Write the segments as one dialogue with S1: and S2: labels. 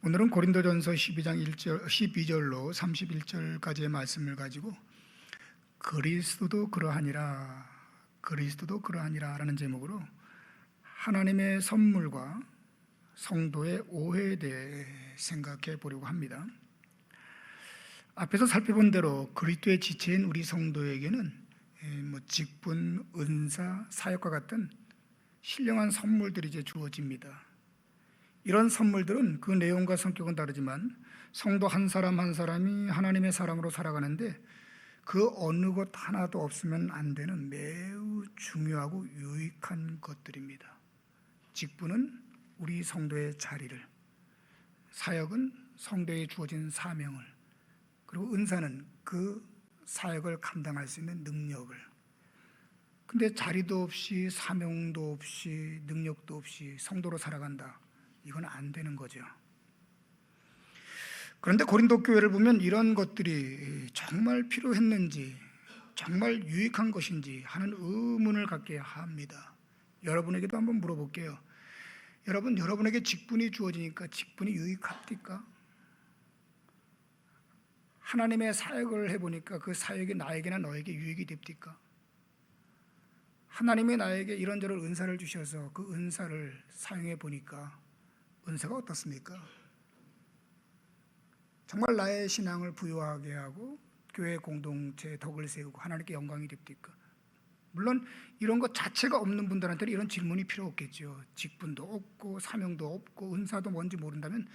S1: 오늘은 고린도전서 12장 12절로 31절까지의 말씀을 가지고 그리스도도 그러하니라 라는 제목으로 하나님의 선물과 성도의 오해에 대해 생각해 보려고 합니다. 앞에서 살펴본 대로 그리스도의 지체인 우리 성도에게는 직분, 은사, 사역과 같은 신령한 선물들이 이제 주어집니다. 이런 선물들은 그 내용과 성격은 다르지만 성도 한 사람 한 사람이 하나님의 사람으로 살아가는데 그 어느 것 하나도 없으면 안 되는 매우 중요하고 유익한 것들입니다. 직분은 우리 성도의 자리를, 사역은 성도에 주어진 사명을, 그리고 은사는 그 사역을 감당할 수 있는 능력을. 근데 자리도 없이 사명도 없이 능력도 없이 성도로 살아간다, 이건 안 되는 거죠. 그런데 고린도 교회를 보면 이런 것들이 정말 필요했는지, 정말 유익한 것인지 하는 의문을 갖게 합니다. 여러분에게도 한번 물어볼게요. 여러분에게 직분이 주어지니까 직분이 유익합니까? 하나님의 사역을 해보니까 그 사역이 나에게나 너에게 유익이 됩니까? 하나님이 나에게 이런저런 은사를 주셔서 그 은사를 사용해 보니까 은사가 어떻습니까? 정말 나의 신앙을 부유하게 하고 교회 공동체에 덕을 세우고 하나님께 영광이 됩니까? 물론 이런 것 자체가 없는 분들한테는 이런 질문이 필요 없겠죠. 직분도 없고 사명도 없고 은사도 뭔지 모른다면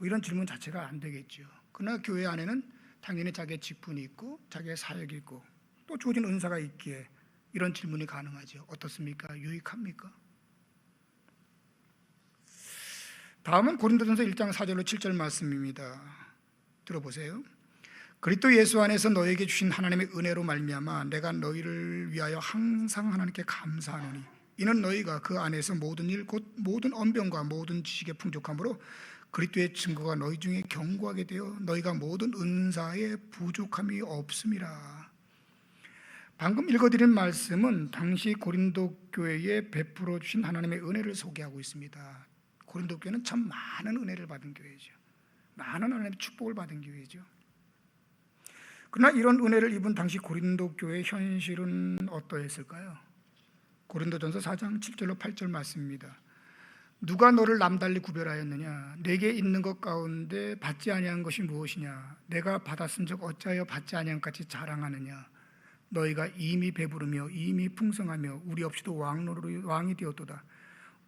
S1: 이런 질문 자체가 안 되겠죠. 그러나 교회 안에는 당연히 자기의 직분이 있고 자기의 사역이 있고 또 주어진 은사가 있기에 이런 질문이 가능하죠. 어떻습니까? 유익합니까? 다음은 고린도전서 1장 4절로 7절 말씀입니다. 들어보세요. 그리스도 예수 안에서 너에게 주신 하나님의 은혜로 말미암아 내가 너희를 위하여 항상 하나님께 감사하노니 이는 너희가 그 안에서 모든 일 곧 모든 언변과 모든 지식의 풍족함으로 그리스도의 증거가 너희 중에 견고하게 되어 너희가 모든 은사에 부족함이 없음이라. 방금 읽어드린 말씀은 당시 고린도 교회에 베풀어 주신 하나님의 은혜를 소개하고 있습니다. 고린도 교회는 참 많은 은혜를 받은 교회죠. 많은 하나님의 축복을 받은 교회죠. 그러나 이런 은혜를 입은 당시 고린도 교회의 현실은 어떠했을까요? 고린도전서 4장 7절로 8절 말씀입니다. 누가 너를 남달리 구별하였느냐? 내게 있는 것 가운데 받지 아니한 것이 무엇이냐? 내가 받았은즉 어찌하여 받지 아니한 것 같이 자랑하느냐? 너희가 이미 배부르며 이미 풍성하며 우리 없이도 왕이 되었도다.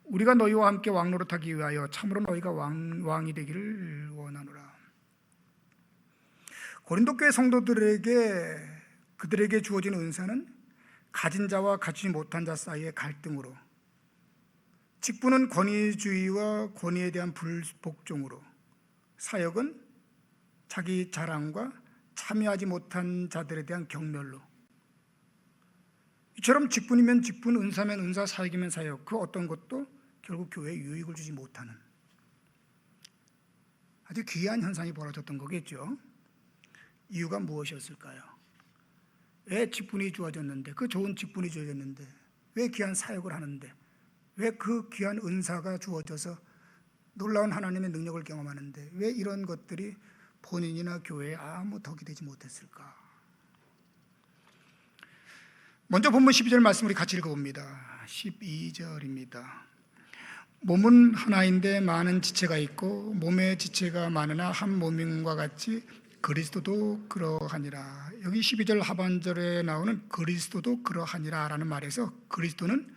S1: 우리가 너희와 함께 왕노릇하기 위하여 참으로 너희가 왕이 되기를 원하노라. 고린도 교회 성도들에게 그들에게 주어진 은사는 가진 자와 가지지 못한 자 사이의 갈등으로, 직분은 권위주의와 권위에 대한 불복종으로, 사역은 자기 자랑과 참여하지 못한 자들에 대한 경멸로, 이처럼 직분이면 직분, 은사면 은사, 사역이면 사역, 그 어떤 것도 결국 교회에 유익을 주지 못하는 아주 기이한 현상이 벌어졌던 거겠죠. 이유가 무엇이었을까요? 왜 직분이 주어졌는데, 그 좋은 직분이 주어졌는데, 왜 귀한 사역을 하는데, 왜 그 귀한 은사가 주어져서 놀라운 하나님의 능력을 경험하는데 왜 이런 것들이 본인이나 교회에 아무 덕이 되지 못했을까? 먼저 본문 12절 말씀 우리 같이 읽어봅니다. 12절입니다. 몸은 하나인데 많은 지체가 있고 몸의 지체가 많으나 한 몸인과 같이 그리스도도 그러하니라. 여기 12절 하반절에 나오는 그리스도도 그러하니라 라는 말에서 그리스도는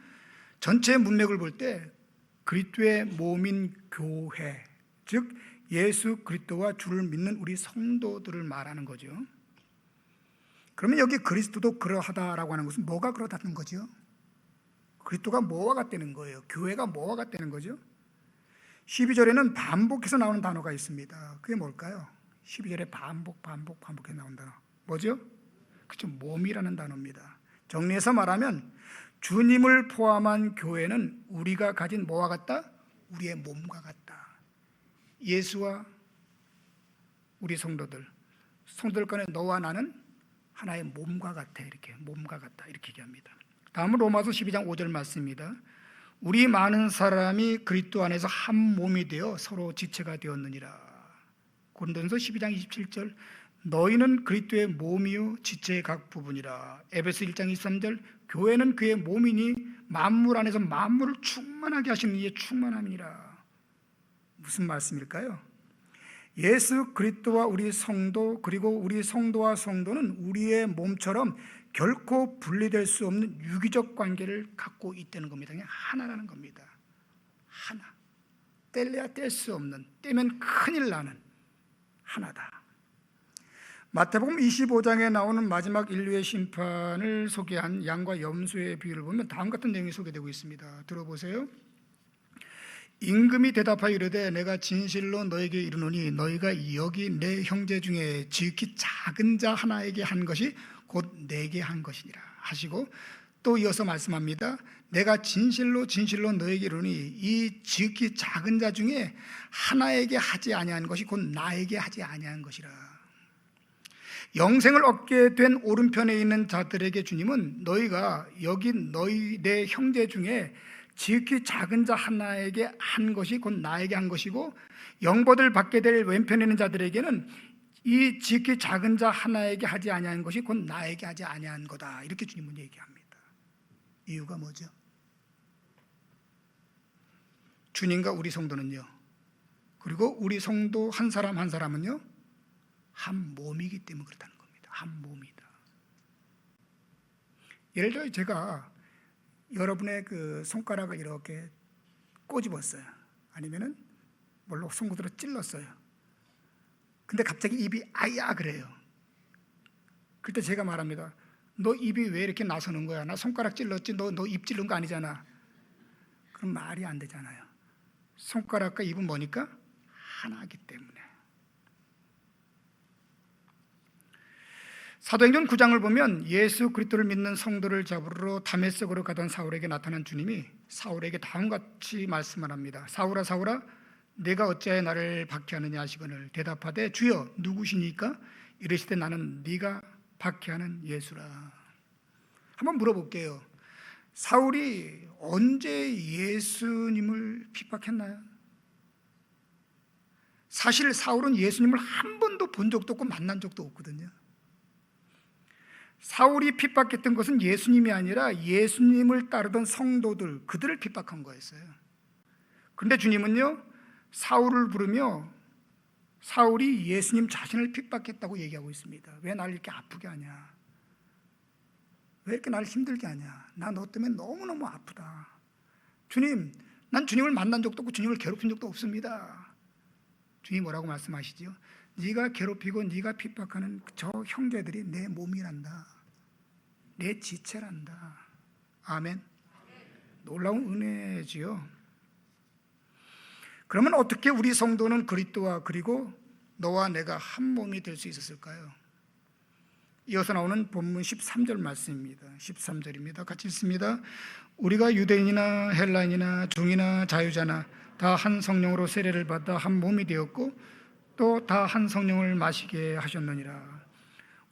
S1: 전체 문맥을 볼 때 그리스도의 몸인 교회, 즉 예수 그리스도와 주를 믿는 우리 성도들을 말하는 거죠. 그러면 여기 그리스도도 그러하다라고 하는 것은 뭐가 그러다는 거죠? 그리스도가 뭐와 같다는 거예요? 교회가 뭐와 같다는 거죠? 12절에는 반복해서 나오는 단어가 있습니다. 그게 뭘까요? 12절에 반복해서 나온 단어 뭐죠? 그렇죠, 몸이라는 단어입니다. 정리해서 말하면 주님을 포함한 교회는 우리가 가진 뭐와 같다? 우리의 몸과 같다. 예수와 우리 성도들 간에 너와 나는 하나의 몸과 같아, 이렇게 몸과 같다 이렇게 얘기합니다. 다음은 로마서 12장 5절 말씀입니다. 우리 많은 사람이 그리스도 안에서 한 몸이 되어 서로 지체가 되었느니라. 고린도전서 12장 27절 너희는 그리스도의 몸이요 지체의 각 부분이라. 에베소 1장 23절 교회는 그의 몸이니 만물 안에서 만물을 충만하게 하시는 이의 충만함이니라. 무슨 말씀일까요? 예수 그리스도와 우리 성도, 그리고 우리 성도와 성도는 우리의 몸처럼 결코 분리될 수 없는 유기적 관계를 갖고 있다는 겁니다. 그냥 하나라는 겁니다. 하나. 뗄래야 뗄 수 없는, 떼면 큰일 나는 하나다. 마태복음 25장에 나오는 마지막 인류의 심판을 소개한 양과 염소의 비유를 보면 다음 같은 내용이 소개되고 있습니다. 들어보세요. 임금이 대답하여 이르되 내가 진실로 너에게 이르노니 너희가 여기 내 형제 중에 지극히 작은 자 하나에게 한 것이 곧 내게 한 것이니라 하시고, 또 이어서 말씀합니다. 내가 진실로 너에게 이르노니 이 지극히 작은 자 중에 하나에게 하지 아니한 것이 곧 나에게 하지 아니한 것이라. 영생을 얻게 된 오른편에 있는 자들에게 주님은 너희가 여기 너희 내 형제 중에 지극히 작은 자 하나에게 한 것이 곧 나에게 한 것이고, 영벌을 받게 될 왼편에 있는 자들에게는 이 지극히 작은 자 하나에게 하지 아니한 것이 곧 나에게 하지 아니한 거다. 이렇게 주님은 얘기합니다. 이유가 뭐죠? 주님과 우리 성도는요, 그리고 우리 성도 한 사람 한 사람은요, 한 몸이기 때문에 그렇다는 겁니다. 한 몸이다. 예를 들어 제가 여러분의 그 손가락을 이렇게 꼬집었어요. 아니면은 뭘로 송곳으로 찔렀어요. 근데 갑자기 입이 아야 그래요. 그때 제가 말합니다. 너 입이 왜 이렇게 나서는 거야? 나 손가락 찔렀지 너 입 찔른 거 아니잖아. 그럼 말이 안 되잖아요. 손가락과 입은 뭐니까? 하나이기 때문에. 사도행전 9장을 보면 예수 그리스도를 믿는 성도를 잡으러 다메섹으로 가던 사울에게 나타난 주님이 사울에게 다음같이 말씀을 합니다. 사울아 사울아 내가 어찌하여 나를 박해하느냐 하시거늘 대답하되 주여 누구시니까? 이르시되 나는 네가 박해하는 예수라. 한번 물어볼게요. 사울이 언제 예수님을 핍박했나요? 사실 사울은 예수님을 한 번도 본 적도 없고 만난 적도 없거든요. 사울이 핍박했던 것은 예수님이 아니라 예수님을 따르던 성도들, 그들을 핍박한 거였어요. 그런데 주님은요, 사울을 부르며 사울이 예수님 자신을 핍박했다고 얘기하고 있습니다. 왜 나를 이렇게 아프게 하냐? 왜 이렇게 나를 힘들게 하냐? 나 너 때문에 너무너무 아프다. 주님, 난 주님을 만난 적도 없고 주님을 괴롭힌 적도 없습니다. 주님이 뭐라고 말씀하시죠? 네가 괴롭히고 네가 핍박하는 저 형제들이 내 몸이란다. 내 지체란다. 아멘. 놀라운 은혜지요. 그러면 어떻게 우리 성도는 그리스도와 그리고 너와 내가 한 몸이 될 수 있었을까요? 이어서 나오는 본문 13절 말씀입니다. 13절입니다. 같이 읽습니다. 우리가 유대인이나 헬라인이나 중이나 자유자나 다 한 성령으로 세례를 받아 한 몸이 되었고 또 다 한 성령을 마시게 하셨느니라.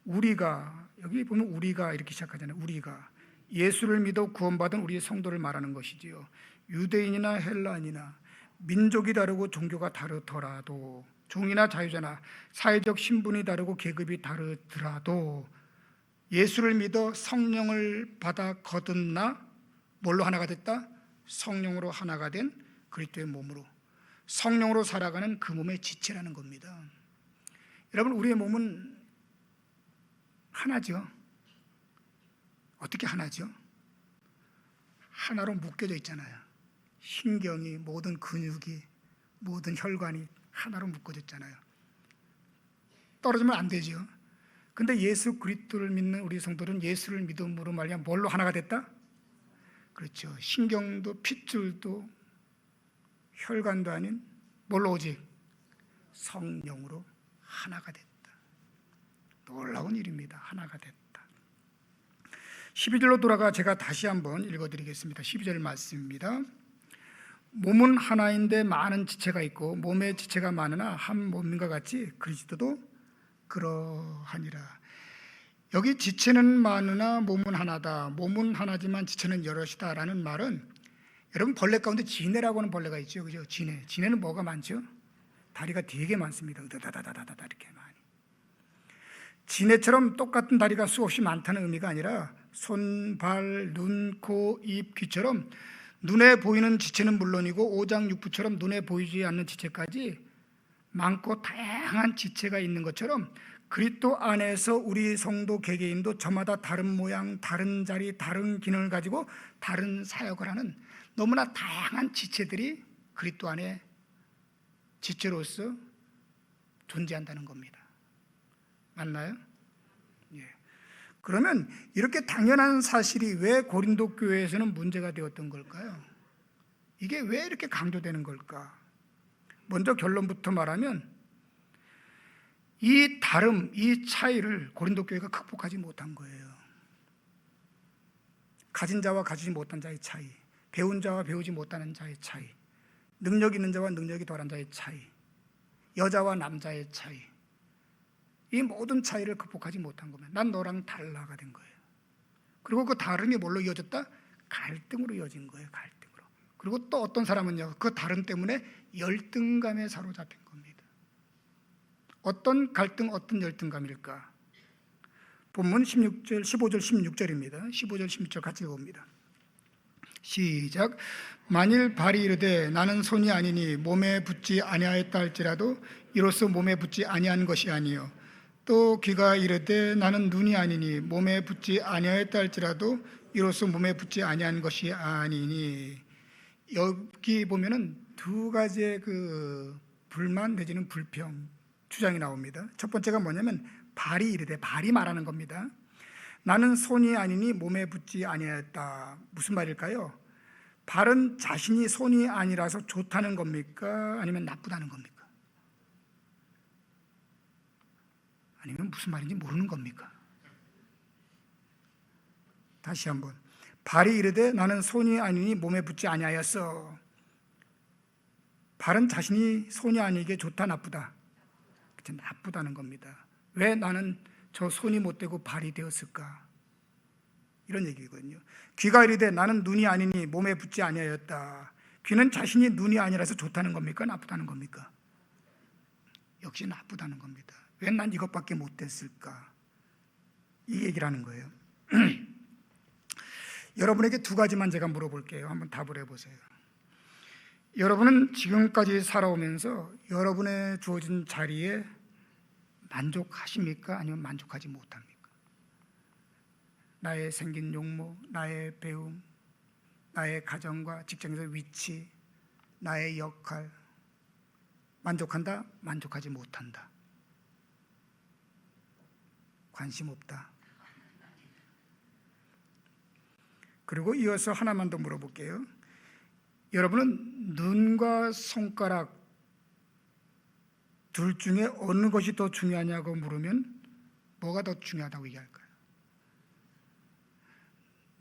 S1: 우리가, 여기 보면 우리가 이렇게 시작하잖아요. 우리가 예수를 믿어 구원받은 우리 성도를 말하는 것이지요. 유대인이나 헬라인이나 민족이 다르고 종교가 다르더라도, 중이나 자유자나 사회적 신분이 다르고 계급이 다르더라도 예수를 믿어 성령을 받아 거듭나 뭘로 하나가 됐다? 성령으로 하나가 된 그리스도의 몸으로, 성령으로 살아가는 그 몸의 지체라는 겁니다. 여러분, 우리의 몸은 하나죠. 어떻게 하나죠? 하나로 묶여져 있잖아요. 신경이, 모든 근육이, 모든 혈관이 하나로 묶어졌잖아요. 떨어지면 안 되죠. 근데 예수 그리스도를 믿는 우리 성도들은 예수를 믿음으로 말미암아 뭘로 하나가 됐다? 그렇죠. 신경도 핏줄도 혈관도 아닌 뭘로 오직 성령으로 하나가 됐다. 놀라운 일입니다. 하나가 됐다. 12절로 돌아가 제가 다시 한번 읽어드리겠습니다. 12절 말씀입니다. 몸은 하나인데 많은 지체가 있고 몸의 지체가 많으나 한 몸인과 같이 그리스도도 그러하니라. 여기 지체는 많으나 몸은 하나다, 몸은 하나지만 지체는 여럿이다 라는 말은 여러분, 벌레 가운데 지네라고 하는 벌레가 있죠, 그죠? 지네는 뭐가 많죠? 다리가 되게 많습니다. 으다다다다다다 이렇게 많이. 지네처럼 똑같은 다리가 수없이 많다는 의미가 아니라 손, 발, 눈, 코, 입, 귀처럼 눈에 보이는 지체는 물론이고 오장육부처럼 눈에 보이지 않는 지체까지 많고 다양한 지체가 있는 것처럼 그리스도 안에서 우리 성도 개개인도 저마다 다른 모양, 다른 자리, 다른 기능을 가지고 다른 사역을 하는 너무나 다양한 지체들이 그리스도 안에 지체로서 존재한다는 겁니다. 맞나요? 예. 그러면 이렇게 당연한 사실이 왜 고린도 교회에서는 문제가 되었던 걸까요? 이게 왜 이렇게 강조되는 걸까? 먼저 결론부터 말하면 이 다름, 이 차이를 고린도 교회가 극복하지 못한 거예요. 가진 자와 가지지 못한 자의 차이, 배운 자와 배우지 못하는 자의 차이, 능력 있는 자와 능력이 덜한 자의 차이, 여자와 남자의 차이, 이 모든 차이를 극복하지 못한 거면 난 너랑 달라가 된 거예요. 그리고 그 다름이 뭘로 이어졌다? 갈등으로 이어진 거예요. 갈등으로. 그리고 또 어떤 사람은요, 그 다름 때문에 열등감에 사로잡힌 겁니다. 어떤 갈등, 어떤 열등감일까? 본문 15절 16절입니다. 15절 16절 같이 읽어봅니다. 시작. 만일 발이 이르되 나는 손이 아니니 몸에 붙지 아니하였다 할지라도 이로써 몸에 붙지 아니한 것이 아니요, 또 귀가 이르되 나는 눈이 아니니 몸에 붙지 아니하였다 할지라도 이로써 몸에 붙지 아니한 것이 아니니. 여기 보면은 두 가지의 그 불만 내지는 불평 주장이 나옵니다. 첫 번째가 뭐냐면 발이 이르되, 발이 말하는 겁니다. 나는 손이 아니니 몸에 붙지 아니하였다. 무슨 말일까요? 발은 자신이 손이 아니라서 좋다는 겁니까? 아니면 나쁘다는 겁니까? 아니면 무슨 말인지 모르는 겁니까? 다시 한번. 발이 이르되 나는 손이 아니니 몸에 붙지 아니하였어. 발은 자신이 손이 아니게 좋다, 나쁘다? 나쁘다는 겁니다. 왜 나는 저 손이 못 되고 발이 되었을까? 이런 얘기거든요. 귀가 이르되 나는 눈이 아니니 몸에 붙지 아니하였다. 귀는 자신이 눈이 아니라서 좋다는 겁니까? 나쁘다는 겁니까? 역시 나쁘다는 겁니다. 왜 난 이것밖에 못 됐을까? 이 얘기를 하는 거예요. 여러분에게 두 가지만 제가 물어볼게요. 한번 답을 해보세요. 여러분은 지금까지 살아오면서 여러분의 주어진 자리에 만족하십니까? 아니면 만족하지 못합니까? 나의 생긴 용모, 나의 배움, 나의 가정과 직장에서 위치, 나의 역할, 만족한다? 만족하지 못한다? 관심 없다. 그리고 이어서 하나만 더 물어볼게요. 여러분은 눈과 손가락 둘 중에 어느 것이 더 중요하냐고 물으면 뭐가 더 중요하다고 얘기할까요?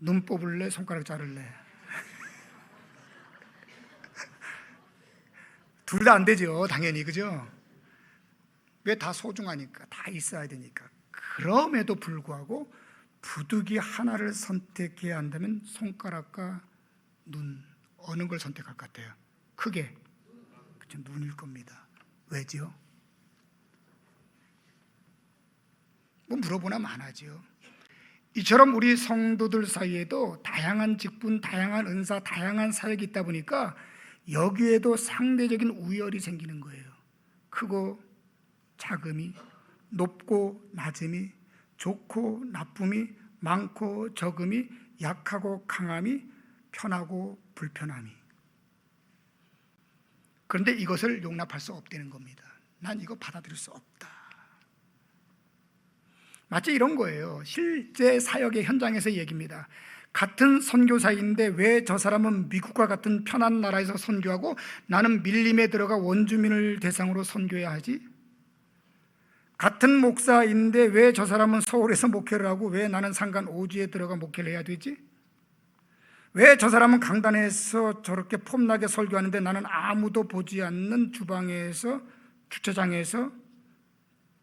S1: 눈 뽑을래? 손가락 자를래? 둘 다 안 되죠, 당연히. 그죠? 왜? 다 소중하니까, 다 있어야 되니까. 그럼에도 불구하고 부득이 하나를 선택해야 한다면 손가락과 눈, 어느 걸 선택할 것 같아요? 크게 그렇죠, 눈일 겁니다. 왜죠? 뭐 물어보나 많아죠. 이처럼 우리 성도들 사이에도 다양한 직분, 다양한 은사, 다양한 사역이 있다 보니까 여기에도 상대적인 우열이 생기는 거예요. 크고 작음이, 높고 낮음이, 좋고 나쁨이, 많고 적음이, 약하고 강함이, 편하고 불편함이. 그런데 이것을 용납할 수 없다는 겁니다. 난 이거 받아들일 수 없다. 마치 이런 거예요. 실제 사역의 현장에서 얘기입니다. 같은 선교사인데 왜 저 사람은 미국과 같은 편한 나라에서 선교하고 나는 밀림에 들어가 원주민을 대상으로 선교해야 하지? 같은 목사인데 왜 저 사람은 서울에서 목회를 하고 왜 나는 산간 오지에 들어가 목회를 해야 되지? 왜 저 사람은 강단에서 저렇게 폼나게 설교하는데 나는 아무도 보지 않는 주방에서, 주차장에서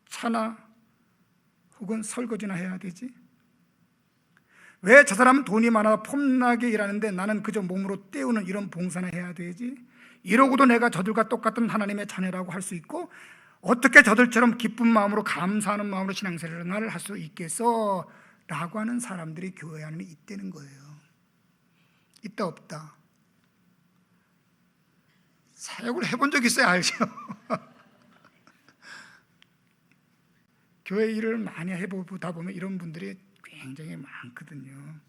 S1: 차나 혹은 설거지나 해야 되지? 왜 저 사람은 돈이 많아 폼나게 일하는데 나는 그저 몸으로 때우는 이런 봉사나 해야 되지? 이러고도 내가 저들과 똑같은 하나님의 자녀라고 할 수 있고 어떻게 저들처럼 기쁜 마음으로 감사하는 마음으로 신앙생활을 할 수 있겠어? 라고 하는 사람들이 교회 안에 있다는 거예요. 있다 없다? 사역을 해본 적 있어야 알죠. 교회 일을 많이 해보다 보면 이런 분들이 굉장히 많거든요.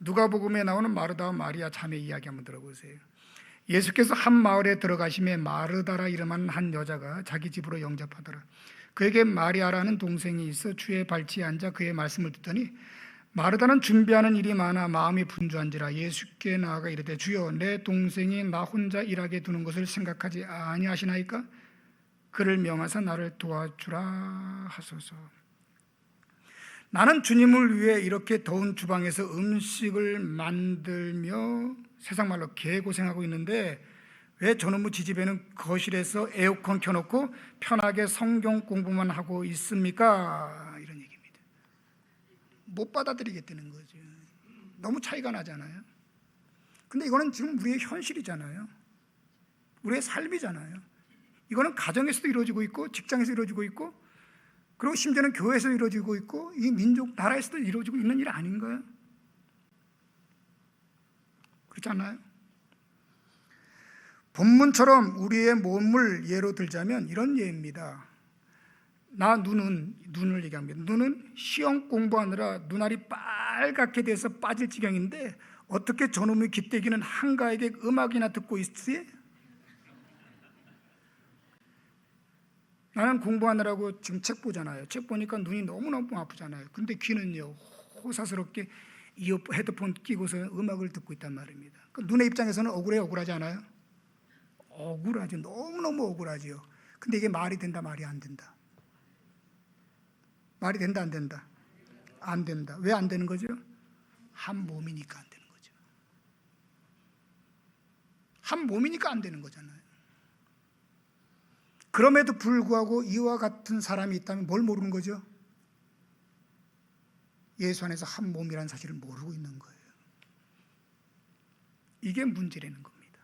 S1: 누가복음에 나오는 마르다와 마리아 자매 이야기 한번 들어보세요. 예수께서 한 마을에 들어가심에 마르다라 이름하는 한 여자가 자기 집으로 영접하더라. 그에게 마리아라는 동생이 있어 주의 발치에 앉아 그의 말씀을 듣더니 마르다는 준비하는 일이 많아 마음이 분주한지라 예수께 나아가 이르되 주여 내 동생이 나 혼자 일하게 두는 것을 생각하지 아니하시나이까? 그를 명하사 나를 도와주라 하소서. 나는 주님을 위해 이렇게 더운 주방에서 음식을 만들며 세상 말로 개고생하고 있는데 왜 저놈의 지집에는 거실에서 에어컨 켜놓고 편하게 성경 공부만 하고 있습니까? 이런 얘기입니다. 못 받아들이겠다는 거죠. 너무 차이가 나잖아요. 근데 이거는 지금 우리의 현실이잖아요. 우리의 삶이잖아요. 이거는 가정에서도 이루어지고 있고 직장에서 이루어지고 있고 그리고 심지어는 교회에서 이루어지고 있고 이 민족 나라에서도 이루어지고 있는 일 아닌가요? 그렇지 않나요? 본문처럼 우리의 몸을 예로 들자면 이런 예입니다. 눈을 얘기합니다. 눈은 시험 공부하느라 눈알이 빨갛게 돼서 빠질 지경인데 어떻게 저놈의 기대기는 한가하게 음악이나 듣고 있지? 나는 공부하느라고 지금 책 보잖아요. 책 보니까 눈이 너무너무 아프잖아요. 근데 귀는요 호사스럽게 헤드폰 끼고서 음악을 듣고 있단 말입니다. 눈의 입장에서는 억울하지 않아요? 억울하죠. 너무너무 억울하죠. 근데 이게 말이 된다 말이 안 된다? 말이 된다 안 된다? 안 된다. 왜 안 되는 거죠? 한 몸이니까 안 되는 거죠. 한 몸이니까 안 되는 거잖아요. 그럼에도 불구하고 이와 같은 사람이 있다면 뭘 모르는 거죠? 예수 안에서 한 몸이라는 사실을 모르고 있는 거예요. 이게 문제라는 겁니다.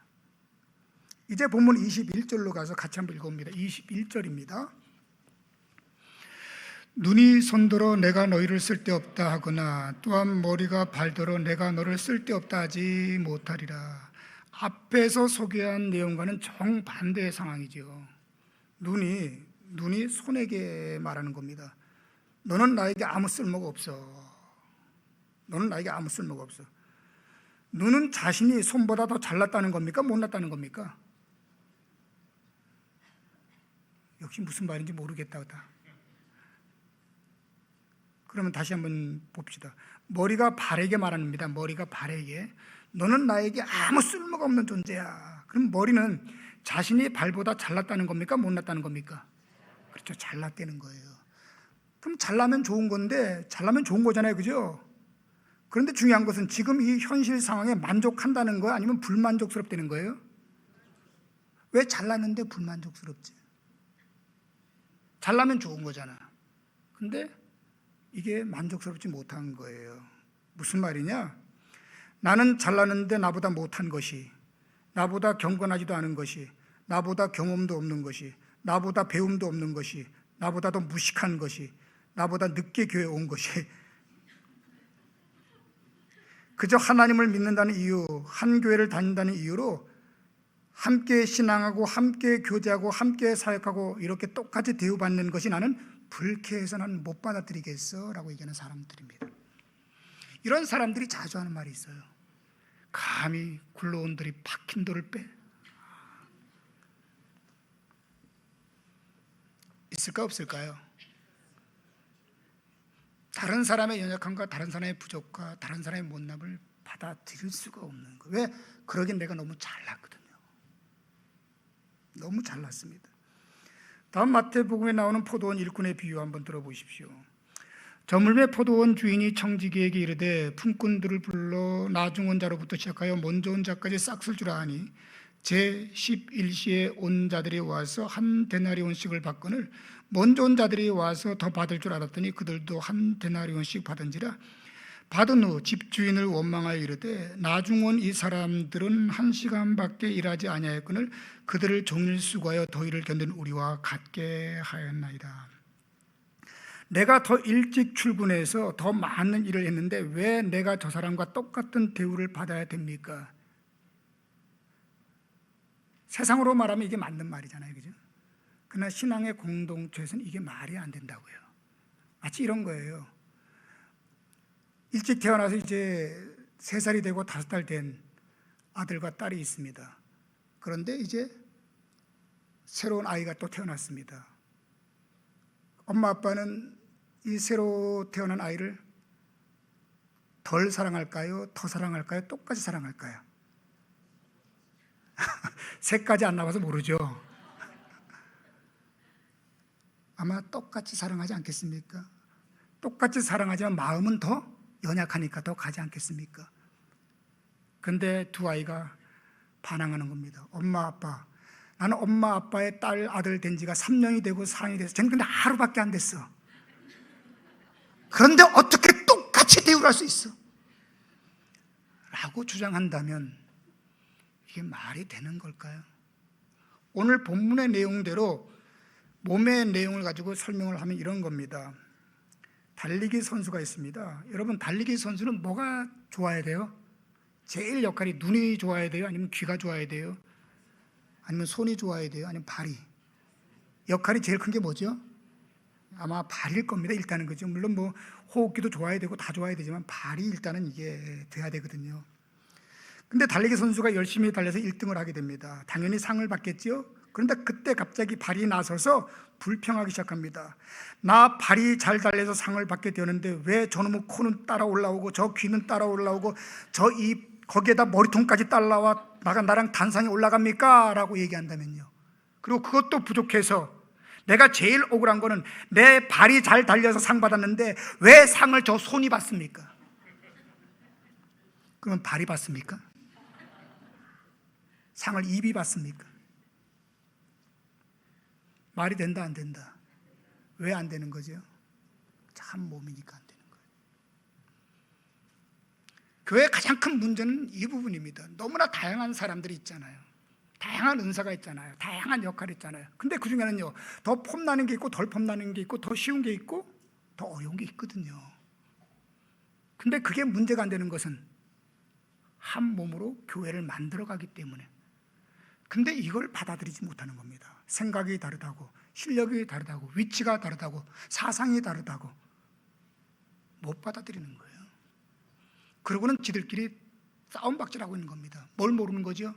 S1: 이제 본문 21절로 가서 같이 한번 읽어봅니다. 21절입니다. 눈이 손들어 내가 너희를 쓸데없다 하거나 또한 머리가 발들어 내가 너를 쓸데없다 하지 못하리라. 앞에서 소개한 내용과는 정반대의 상황이죠. 눈이 손에게 말하는 겁니다. 너는 나에게 아무 쓸모가 없어. 너는 나에게 아무 쓸모가 없어. 눈은 자신이 손보다 더 잘났다는 겁니까? 못났다는 겁니까? 역시 무슨 말인지 모르겠다. 그러면 다시 한번 봅시다. 머리가 발에게 말합니다. 머리가 발에게 너는 나에게 아무 쓸모가 없는 존재야. 그럼 머리는 자신이 발보다 잘났다는 겁니까? 못났다는 겁니까? 그렇죠. 잘났다는 거예요. 그럼 잘나면 좋은 건데 잘나면 좋은 거잖아요. 그죠? 그런데 중요한 것은 지금 이 현실 상황에 만족한다는 거야? 아니면 불만족스럽다는 거예요? 왜 잘났는데 불만족스럽지? 잘나면 좋은 거잖아. 근데 이게 만족스럽지 못한 거예요. 무슨 말이냐? 나는 잘났는데 나보다 못한 것이, 나보다 경건하지도 않은 것이, 나보다 경험도 없는 것이, 나보다 배움도 없는 것이, 나보다 더 무식한 것이, 나보다 늦게 교회에 온 것이 그저 하나님을 믿는다는 이유, 한 교회를 다닌다는 이유로 함께 신앙하고 함께 교제하고 함께 사역하고 이렇게 똑같이 대우받는 것이 나는 불쾌해서 나는 못 받아들이겠어 라고 얘기하는 사람들입니다. 이런 사람들이 자주 하는 말이 있어요. 감히 굴러온 들이 박힌 돌을 빼. 있을까 없을까요? 다른 사람의 연약함과 다른 사람의 부족과 다른 사람의 못남을 받아들일 수가 없는 거예요. 왜? 그러긴 내가 너무 잘났거든요. 너무 잘났습니다. 다음 마태복음에 나오는 포도원 일꾼의 비유 한번 들어보십시오. 저물매 포도원 주인이 청지기에게 이르되 품꾼들을 불러 나중 온 자로부터 시작하여 먼저 온 자까지 싹 쓸 줄 아니 제11시에 온 자들이 와서 한 데나리온씩을 받거늘 먼저 온 자들이 와서 더 받을 줄 알았더니 그들도 한 데나리온씩 받은지라. 받은 후 집주인을 원망하여 이르되 나중온 이 사람들은 1시간밖에 일하지 아니하였거늘 그들을 종일 수고하여 더위를 견딘 우리와 같게 하였나이다. 내가 더 일찍 출근해서 더 많은 일을 했는데 왜 내가 저 사람과 똑같은 대우를 받아야 됩니까? 세상으로 말하면 이게 맞는 말이잖아요, 그죠? 그러나 신앙의 공동체에서는 이게 말이 안 된다고요. 마치 이런 거예요. 일찍 태어나서 이제 3살이 되고 5살 된 아들과 딸이 있습니다. 그런데 이제 새로운 아이가 또 태어났습니다. 엄마 아빠는 이 새로 태어난 아이를 덜 사랑할까요? 더 사랑할까요? 똑같이 사랑할까요? 새까지 안 나와서 모르죠. 아마 똑같이 사랑하지 않겠습니까? 똑같이 사랑하지만 마음은 더 연약하니까 더 가지 않겠습니까? 근데 두 아이가 반항하는 겁니다. 엄마 아빠, 나는 엄마 아빠의 딸 아들 된 지가 3년이 되고 4년이 됐어. 쟤는 근데 하루밖에 안 됐어. 그런데 어떻게 똑같이 대우를 할 수 있어? 라고 주장한다면 이게 말이 되는 걸까요? 오늘 본문의 내용대로 몸의 내용을 가지고 설명을 하면 이런 겁니다. 달리기 선수가 있습니다. 여러분, 달리기 선수는 뭐가 좋아야 돼요? 제일 역할이 눈이 좋아야 돼요? 아니면 귀가 좋아야 돼요? 아니면 손이 좋아야 돼요? 아니면 발이? 역할이 제일 큰 게 뭐죠? 아마 발일 겁니다. 일단은, 그죠? 물론 뭐 호흡기도 좋아야 되고 다 좋아야 되지만 발이 일단은 이게 돼야 되거든요. 근데 달리기 선수가 열심히 달려서 1등을 하게 됩니다. 당연히 상을 받겠죠? 그런데 그때 갑자기 발이 나서서 불평하기 시작합니다. 나 발이 잘 달려서 상을 받게 되었는데 왜 저놈의 코는 따라 올라오고 저 귀는 따라 올라오고 저 입 거기에다 머리통까지 따라와 나랑 단상에 올라갑니까? 라고 얘기한다면요. 그리고 그것도 부족해서 내가 제일 억울한 거는 내 발이 잘 달려서 상 받았는데 왜 상을 저 손이 받습니까? 그러면 발이 받습니까? 상을 입이 받습니까? 말이 된다 안 된다? 왜 안 되는 거죠? 참 몸이니까 안 되는 거예요. 교회의 가장 큰 문제는 이 부분입니다. 너무나 다양한 사람들이 있잖아요. 다양한 은사가 있잖아요. 다양한 역할이 있잖아요. 근데 그 중에는요, 더 폼나는 게 있고 덜 폼나는 게 있고 더 쉬운 게 있고 더 어려운 게 있거든요. 근데 그게 문제가 안 되는 것은 한 몸으로 교회를 만들어가기 때문에. 근데 이걸 받아들이지 못하는 겁니다. 생각이 다르다고, 실력이 다르다고, 위치가 다르다고, 사상이 다르다고 못 받아들이는 거예요. 그러고는 지들끼리 싸움박질하고 있는 겁니다. 뭘 모르는 거죠?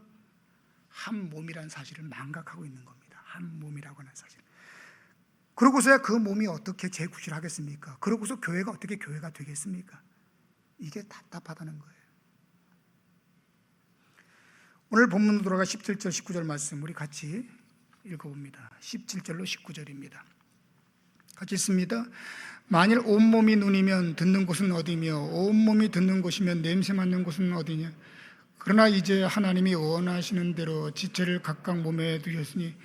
S1: 한 몸이라는 사실을 망각하고 있는 겁니다. 한 몸이라고 하는 사실. 그러고서야 그 몸이 어떻게 재구실을 하겠습니까? 그러고서 교회가 어떻게 교회가 되겠습니까? 이게 답답하다는 거예요. 오늘 본문으로 돌아가 17절 19절 말씀 우리 같이 읽어봅니다. 17절로 19절입니다. 같이 읽습니다. 만일 온몸이 눈이면 듣는 곳은 어디며 온몸이 듣는 곳이면 냄새 맡는 곳은 어디냐? 그러나 이제 하나님이 원하시는 대로 지체를 각각 몸에 두셨으니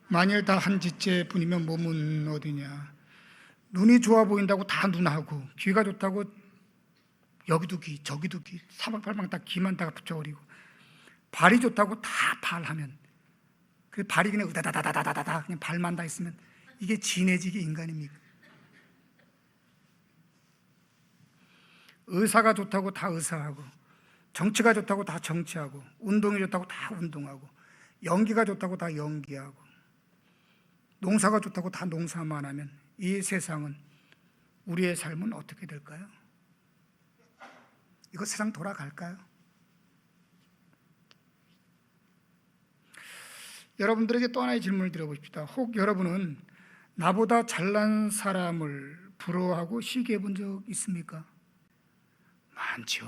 S1: 만일 다 한 지체뿐이면 몸은 어디냐? 눈이 좋아 보인다고 다 눈하고, 귀가 좋다고 여기도 귀 저기도 귀 사방팔방 다 귀만 다 붙여버리고, 발이 좋다고 다 발하면, 그 발이 그냥 으다다다다다다 그냥 발만 다 있으면 이게 진해지기 인간입니까? 의사가 좋다고 다 의사하고, 정치가 좋다고 다 정치하고, 운동이 좋다고 다 운동하고, 연기가 좋다고 다 연기하고, 농사가 좋다고 다 농사만 하면 이 세상은, 우리의 삶은 어떻게 될까요? 이거 세상 돌아갈까요? 여러분들에게 또 하나의 질문을 드려봅시다. 혹 여러분은 나보다 잘난 사람을 부러워하고 시기해 본 적 있습니까? 많죠.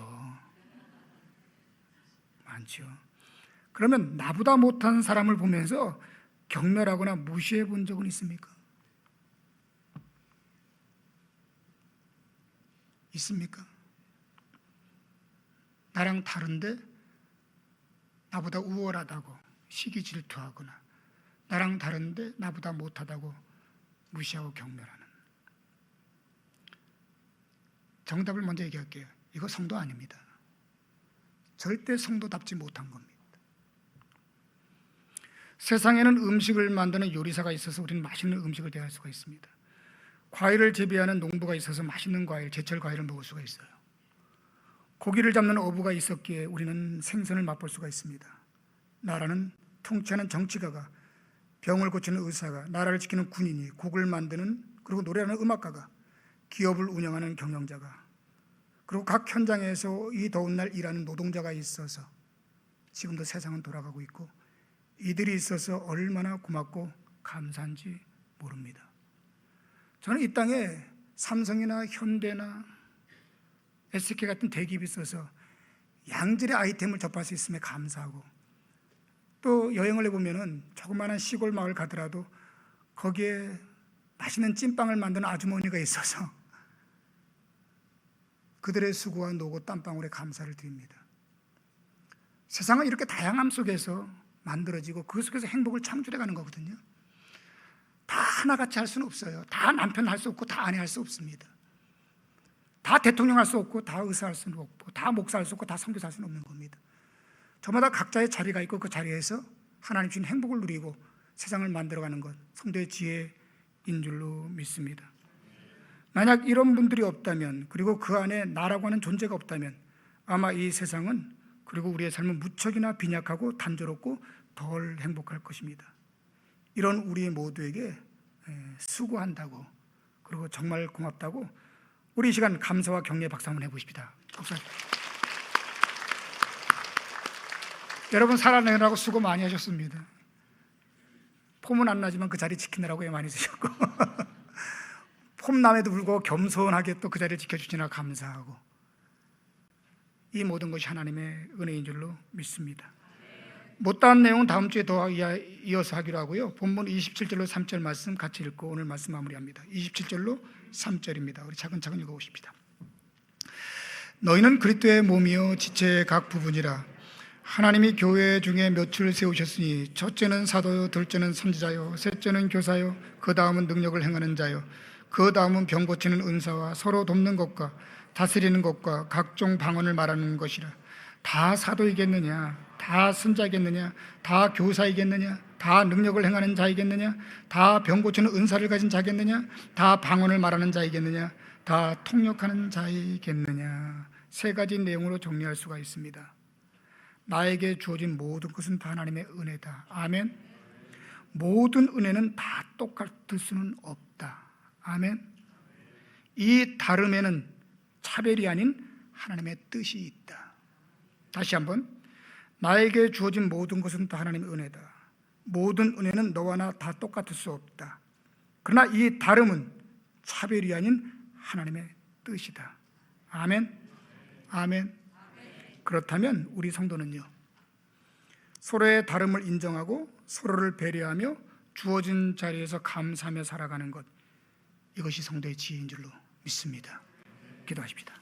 S1: 그러면 나보다 못한 사람을 보면서 경멸하거나 무시해 본 적은 있습니까? 있습니까? 나랑 다른데 나보다 우월하다고 시기 질투하거나, 나랑 다른데 나보다 못하다고 무시하고 경멸하는. 정답을 먼저 얘기할게요. 이거 성도 아닙니다. 절대 성도답지 못한 겁니다. 세상에는 음식을 만드는 요리사가 있어서 우리는 맛있는 음식을 대할 수가 있습니다. 과일을 재배하는 농부가 있어서 맛있는 과일, 제철 과일을 먹을 수가 있어요. 고기를 잡는 어부가 있었기에 우리는 생선을 맛볼 수가 있습니다. 나라는 통치하는 정치가가, 병을 고치는 의사가, 나라를 지키는 군인이, 곡을 만드는 그리고 노래하는 음악가가, 기업을 운영하는 경영자가, 그리고 각 현장에서 이 더운 날 일하는 노동자가 있어서 지금도 세상은 돌아가고 있고, 이들이 있어서 얼마나 고맙고 감사한지 모릅니다. 저는 이 땅에 삼성이나 현대나 SK 같은 대기업이 있어서 양질의 아이템을 접할 수 있음에 감사하고, 또 여행을 해보면 조그마한 시골 마을 가더라도 거기에 맛있는 찐빵을 만드는 아주머니가 있어서 그들의 수고와 노고 땀방울에 감사를 드립니다. 세상은 이렇게 다양함 속에서 만들어지고 그 속에서 행복을 창출해가는 거거든요. 다 하나같이 할 수는 없어요. 다 남편 할 수 없고 다 아내 할 수 없습니다. 다 대통령 할 수 없고 다 의사 할 수는 없고 다 목사 할 수 없고 다 선교사 할 수는 없는 겁니다. 저마다 각자의 자리가 있고 그 자리에서 하나님 주신 행복을 누리고 세상을 만들어가는 것, 성도의 지혜인 줄로 믿습니다. 만약 이런 분들이 없다면, 그리고 그 안에 나라고 하는 존재가 없다면 아마 이 세상은, 그리고 우리의 삶은 무척이나 빈약하고 단조롭고 덜 행복할 것입니다. 이런 우리 모두에게 수고한다고, 그리고 정말 고맙다고 우리 이 시간 감사와 격려의 박수 한번 해보십시다. 여러분 살아내느라고 수고 많이 하셨습니다. 폼은 안 나지만 그 자리 지키느라고 많이 쓰셨고 폼남에도 불구하고 겸손하게 또 그 자리를 지켜주시나 감사하고, 이 모든 것이 하나님의 은혜인 줄로 믿습니다. 못다한 내용은 다음 주에 더 이어서 하기로 하고요. 본문 27절로 3절 말씀 같이 읽고 오늘 말씀 마무리합니다. 27절로 3절입니다. 우리 차근차근 읽어보십시다. 너희는 그리스도의 몸이요 지체의 각 부분이라. 하나님이 교회 중에 몇을 세우셨으니 첫째는 사도요, 둘째는 선지자요, 셋째는 교사요, 그 다음은 능력을 행하는 자요, 그 다음은 병 고치는 은사와 서로 돕는 것과 다스리는 것과 각종 방언을 말하는 것이라. 다 사도이겠느냐? 다 선자이겠느냐? 다 교사이겠느냐? 다 능력을 행하는 자이겠느냐? 다 병 고치는 은사를 가진 자겠느냐? 다 방언을 말하는 자이겠느냐? 다 통역하는 자이겠느냐? 세 가지 내용으로 정리할 수가 있습니다. 나에게 주어진 모든 것은 다 하나님의 은혜다. 아멘. 모든 은혜는 다 똑같을 수는 없다. 아멘. 이 다름에는 차별이 아닌 하나님의 뜻이 있다. 다시 한번, 나에게 주어진 모든 것은 다 하나님의 은혜다. 모든 은혜는 너와 나 다 똑같을 수 없다. 그러나 이 다름은 차별이 아닌 하나님의 뜻이다. 아멘. 아멘. 그렇다면 우리 성도는요, 서로의 다름을 인정하고 서로를 배려하며 주어진 자리에서 감사하며 살아가는 것, 이것이 성도의 지혜인 줄로 믿습니다. 기도하십시다.